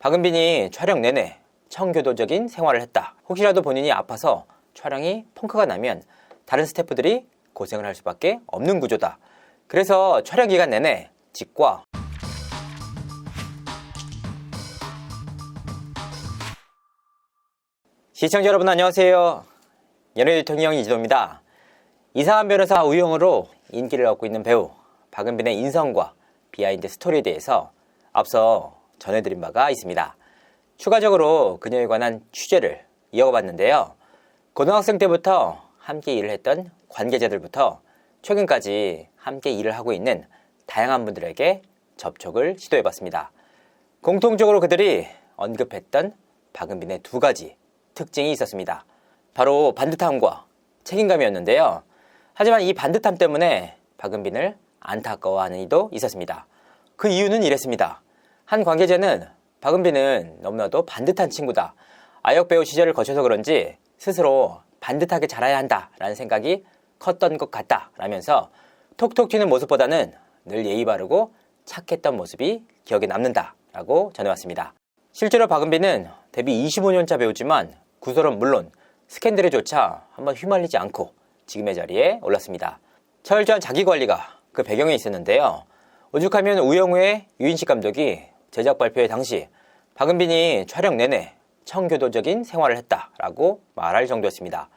박은빈이 촬영 내내 청교도적인 생활을 했다. 혹시라도 본인이 아파서 촬영이 펑크가 나면 다른 스태프들이 고생을 할 수밖에 없는 구조다. 그래서 촬영 기간 내내 직과 시청자 여러분 안녕하세요. 연예대통령 이지도입니다. 이상한 변호사 우영우로 인기를 얻고 있는 배우 박은빈의 인성과 비하인드 스토리에 대해서 앞서 전해드린 바가 있습니다. 추가적으로 그녀에 관한 취재를 이어가봤는데요. 고등학생 때부터 함께 일을 했던 관계자들부터 최근까지 함께 일을 하고 있는 다양한 분들에게 접촉을 시도해봤습니다. 공통적으로 그들이 언급했던 박은빈의 두 가지 특징이 있었습니다. 바로 반듯함과 책임감이었는데요. 하지만 이 반듯함 때문에 박은빈을 안타까워하는 이도 있었습니다. 그 이유는 이랬습니다. 한 관계자는 박은빈은 너무나도 반듯한 친구다. 아역배우 시절을 거쳐서 그런지 스스로 반듯하게 자라야 한다라는 생각이 컸던 것 같다라면서 톡톡 튀는 모습보다는 늘 예의 바르고 착했던 모습이 기억에 남는다라고 전해왔습니다. 실제로 박은빈은 데뷔 25년차 배우지만 구설은 물론 스캔들에조차 한번 휘말리지 않고 지금의 자리에 올랐습니다. 철저한 자기관리가 그 배경에 있었는데요. 오죽하면 우영우의 유인식 감독이 제작 발표회 당시 박은빈이 촬영 내내 청교도적인 생활을 했다라고 말할 정도였습니다.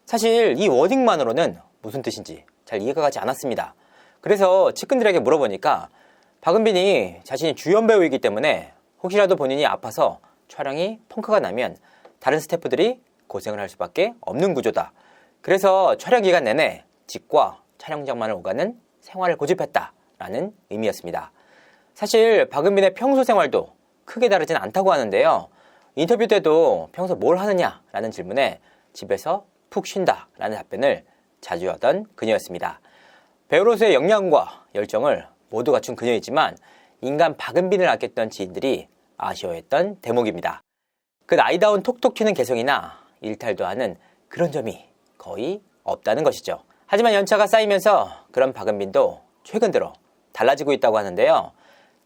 사실 이 워딩만으로는 무슨 뜻인지 잘 이해가 가지 않았습니다. 그래서 측근들에게 물어보니까 박은빈이 자신이 주연 배우이기 때문에 혹시라도 본인이 아파서 촬영이 펑크가 나면 다른 스태프들이 고생을 할 수밖에 없는 구조다. 그래서 촬영 기간 내내 직과 촬영장만을 오가는 생활을 고집했다라는 의미였습니다. 사실 박은빈의 평소 생활도 크게 다르진 않다고 하는데요. 인터뷰 때도 평소 뭘 하느냐라는 질문에 집에서 푹 쉰다라는 답변을 자주 하던 그녀였습니다. 배우로서의 역량과 열정을 모두 갖춘 그녀이지만 인간 박은빈을 아꼈던 지인들이 아쉬워했던 대목입니다. 그 나이다운 톡톡 튀는 개성이나 일탈도 하는 그런 점이 거의 없다는 것이죠. 하지만 연차가 쌓이면서 그런 박은빈도 최근 들어 달라지고 있다고 하는데요.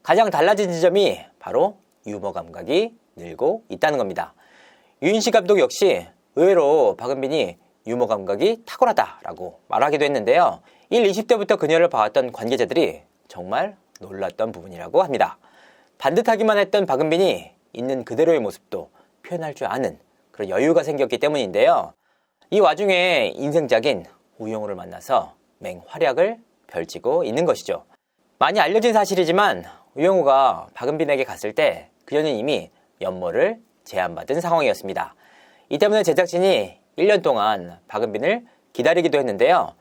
가장 달라진 지점이 바로 유머 감각이 늘고 있다는 겁니다. 유인식 감독 역시 의외로 박은빈이 유머 감각이 탁월하다라고 말하기도 했는데요. 20대부터 그녀를 봐왔던 관계자들이 정말 놀랐던 부분이라고 합니다. 반듯하기만 했던 박은빈이 있는 그대로의 모습도 표현할 줄 아는 그런 여유가 생겼기 때문인데요. 이 와중에 인생작인 우영우를 만나서 맹활약을 펼치고 있는 것이죠. 많이 알려진 사실이지만 우영우가 박은빈에게 갔을 때 그녀는 이미 연모를 제안받은 상황이었습니다. 이 때문에 제작진이 1년 동안 박은빈을 기다리기도 했는데요.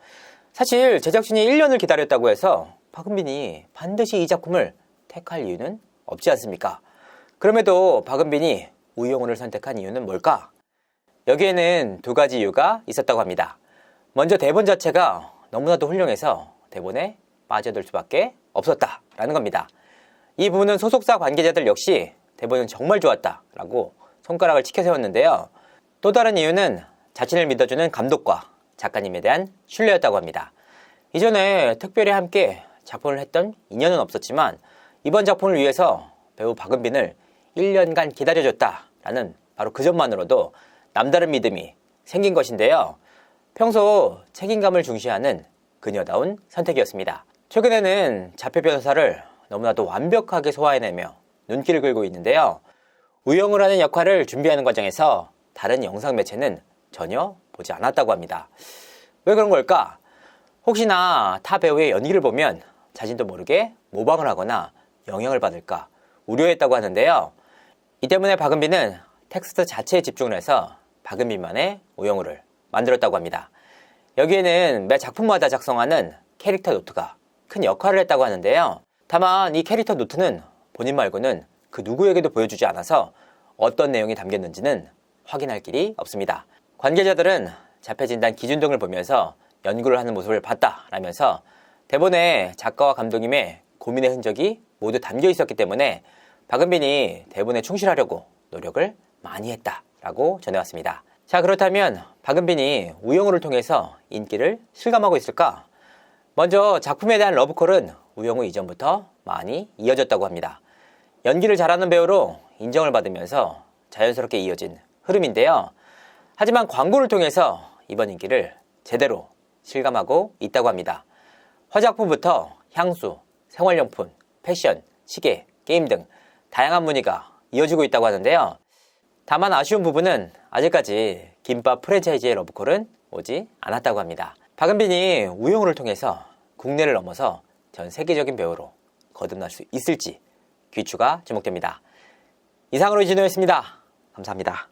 사실 제작진이 1년을 기다렸다고 해서 박은빈이 반드시 이 작품을 택할 이유는 없지 않습니까? 그럼에도 박은빈이 우영우를 선택한 이유는 뭘까? 여기에는 두 가지 이유가 있었다고 합니다. 먼저 대본 자체가 너무나도 훌륭해서 대본에 빠져들 수밖에 없었다라는 겁니다. 이 부분은 소속사 관계자들 역시 대본은 정말 좋았다라고 손가락을 치켜 세웠는데요. 또 다른 이유는 자신을 믿어주는 감독과 작가님에 대한 신뢰였다고 합니다. 이전에 특별히 함께 작품을 했던 인연은 없었지만 이번 작품을 위해서 배우 박은빈을 1년간 기다려줬다라는 바로 그 점만으로도 남다른 믿음이 생긴 것인데요. 평소 책임감을 중시하는 그녀다운 선택이었습니다. 최근에는 자폐 변호사를 너무나도 완벽하게 소화해내며 눈길을 끌고 있는데요. 우영우라는 역할을 준비하는 과정에서 다른 영상 매체는 전혀 보지 않았다고 합니다. 왜 그런 걸까? 혹시나 타 배우의 연기를 보면 자신도 모르게 모방을 하거나 영향을 받을까 우려했다고 하는데요. 이 때문에 박은빈은 텍스트 자체에 집중을 해서 박은빈만의 우영우를 만들었다고 합니다. 여기에는 매 작품마다 작성하는 캐릭터 노트가 큰 역할을 했다고 하는데요. 다만 이 캐릭터 노트는 본인 말고는 그 누구에게도 보여주지 않아서 어떤 내용이 담겼는지는 확인할 길이 없습니다. 관계자들은 자폐 진단 기준 등을 보면서 연구를 하는 모습을 봤다라면서 대본에 작가와 감독님의 고민의 흔적이 모두 담겨 있었기 때문에 박은빈이 대본에 충실하려고 노력을 많이 했다라고 전해왔습니다. 자, 그렇다면 박은빈이 우영우를 통해서 인기를 실감하고 있을까? 먼저 작품에 대한 러브콜은 우영우 이전부터 많이 이어졌다고 합니다. 연기를 잘하는 배우로 인정을 받으면서 자연스럽게 이어진 흐름인데요. 하지만 광고를 통해서 이번 인기를 제대로 실감하고 있다고 합니다. 화장품부터 향수, 생활용품, 패션, 시계, 게임 등 다양한 문의가 이어지고 있다고 하는데요. 다만 아쉬운 부분은 아직까지 김밥 프랜차이즈의 러브콜은 오지 않았다고 합니다. 박은빈이 우영우를 통해서 국내를 넘어서 전 세계적인 배우로 거듭날 수 있을지 귀추가 주목됩니다. 이상으로 이진호였습니다. 감사합니다.